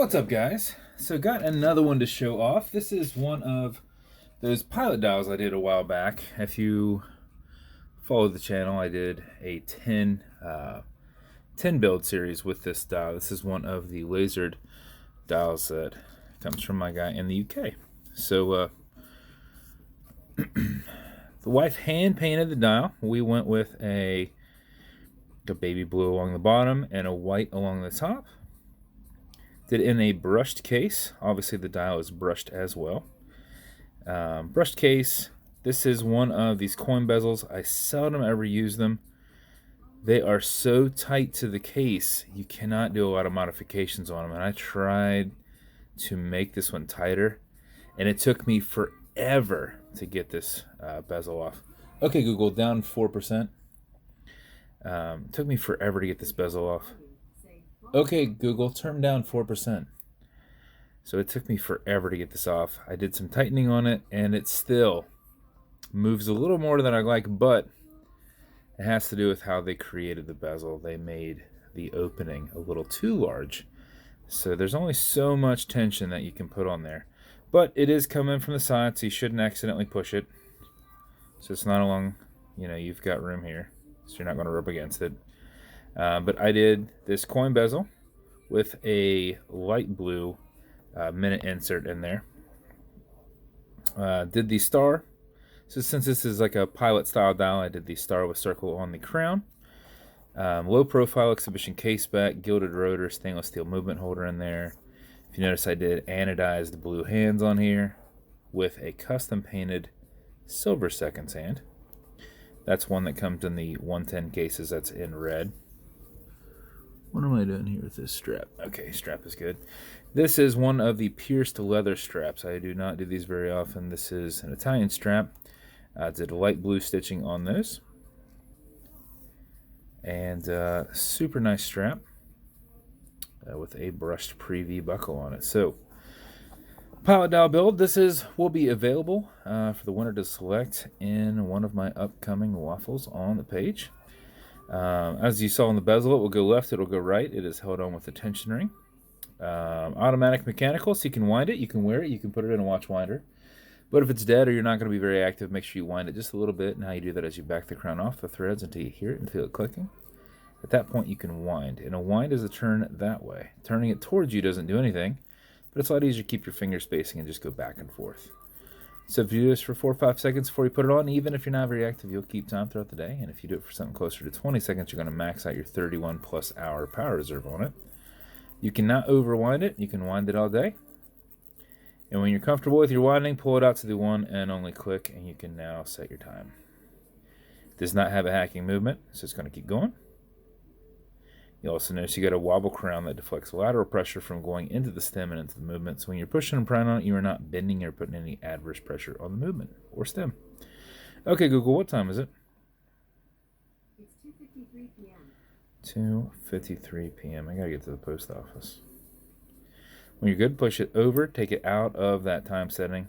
What's up, guys? So got another one to show off. This is one of those pilot dials I did a while back. If you follow the channel, I did a 10 build series with this dial. This is one of the lasered dials that comes from my guy in the UK. So the wife hand painted the dial. We went with a baby blue along the bottom and a white along the top. Did it in a brushed case. Obviously the dial is brushed as well. Brushed case. This is one of these coin bezels. I seldom ever use them. They are so tight to the case, you cannot do a lot of modifications on them. And I tried to make this one tighter, and it took me forever to get this bezel off. Okay, Google, down 4%. It took me forever to get this bezel off. Okay, Google, turn down 4%. So it took me forever to get this off. I did some tightening on it, and it still moves a little more than I like, but it has to do with how they created the bezel. They made the opening a little too large. So there's only so much tension that you can put on there. But it is coming from the side, so you shouldn't accidentally push it. So it's not along, you've got room here, so you're not going to rub against it. But I did this coin bezel with a light blue minute insert in there. Did the star. So since this is like a pilot style dial, I did the star with circle on the crown. Low profile exhibition caseback, gilded rotor, stainless steel movement holder in there. If you notice, I did anodized blue hands on here with a custom painted silver seconds hand. That's one that comes in the 110 cases. That's in red. What am I doing here with this strap? Okay, strap is good. This is one of the pierced leather straps. I do not do these very often. This is an Italian strap. Did light blue stitching on those. And super nice strap with a brushed pre-V buckle on it. So, pilot dial build. This will be available for the winner to select in one of my upcoming waffles on the page. As you saw in the bezel, it will go left, it will go right. It is held on with a tension ring. Automatic mechanical, so you can wind it, you can wear it, you can put it in a watch winder. But if it's dead or you're not going to be very active, make sure you wind it just a little bit. And how you do that is you back the crown off the threads until you hear it and feel it clicking. At that point, you can wind. And a wind is a turn that way. Turning it towards you doesn't do anything, but it's a lot easier to keep your finger spacing and just go back and forth. So if you do this for 4 or 5 seconds before you put it on, even if you're not very active, you'll keep time throughout the day. And if you do it for something closer to 20 seconds, you're going to max out your 31 plus hour power reserve on it. You cannot overwind it. You can wind it all day. And when you're comfortable with your winding, pull it out to the one and only click, and you can now set your time. It does not have a hacking movement, so it's going to keep going. You'll also notice you got a wobble crown that deflects lateral pressure from going into the stem and into the movement. So when you're pushing and prying on it, you are not bending or putting any adverse pressure on the movement or stem. Okay, Google, what time is it? It's 2:53 p.m. 2:53 p.m. I gotta get to the post office. When you're good, push it over, take it out of that time setting,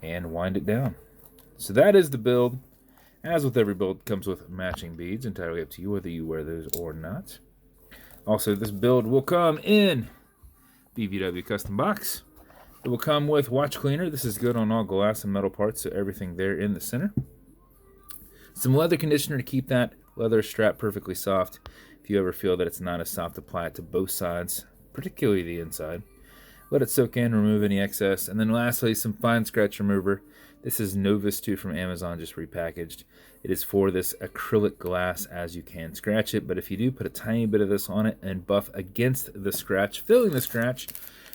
and wind it down. So that is the build. As with every build, it comes with matching beads, entirely up to you whether you wear those or not. Also, this build will come in BVW custom box. It will come with watch cleaner. This is good on all glass and metal parts, so everything there in the center. Some leather conditioner to keep that leather strap perfectly soft. If you ever feel that it's not as soft, apply it to both sides, particularly the inside. Let it soak in, remove any excess. And then lastly, some fine scratch remover. This is Novus 2 from Amazon, just repackaged. It is for this acrylic glass, as you can scratch it. But if you do, put a tiny bit of this on it and buff against the scratch, filling the scratch,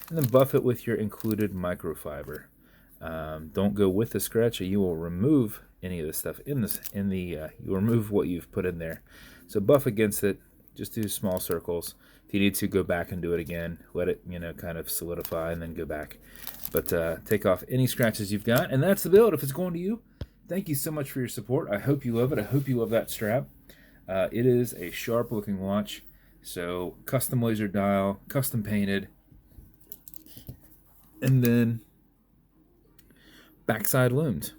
and then buff it with your included microfiber. Don't go with the scratch, or you will remove any of the stuff you'll remove what you've put in there. So buff against it, just do small circles. If you need to, go back and do it again. Let it, kind of solidify and then go back. But take off any scratches you've got. And that's the build. If it's going to you, thank you so much for your support. I hope you love it. I hope you love that strap. It is a sharp looking watch. So custom laser dial, custom painted. And then backside lumed.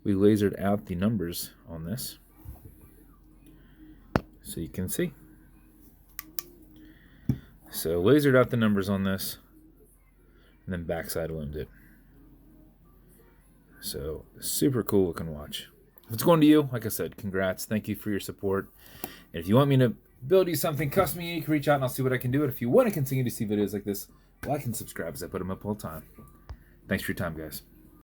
We lasered out the numbers on this, so you can see. So lasered out the numbers on this, and then backside lumed it. So super cool looking watch. If it's going to you, like I said, congrats. Thank you for your support. And if you want me to build you something custom unique, reach out and I'll see what I can do. And if you want to continue to see videos like this, like and subscribe as I put them up all the time. Thanks for your time, guys.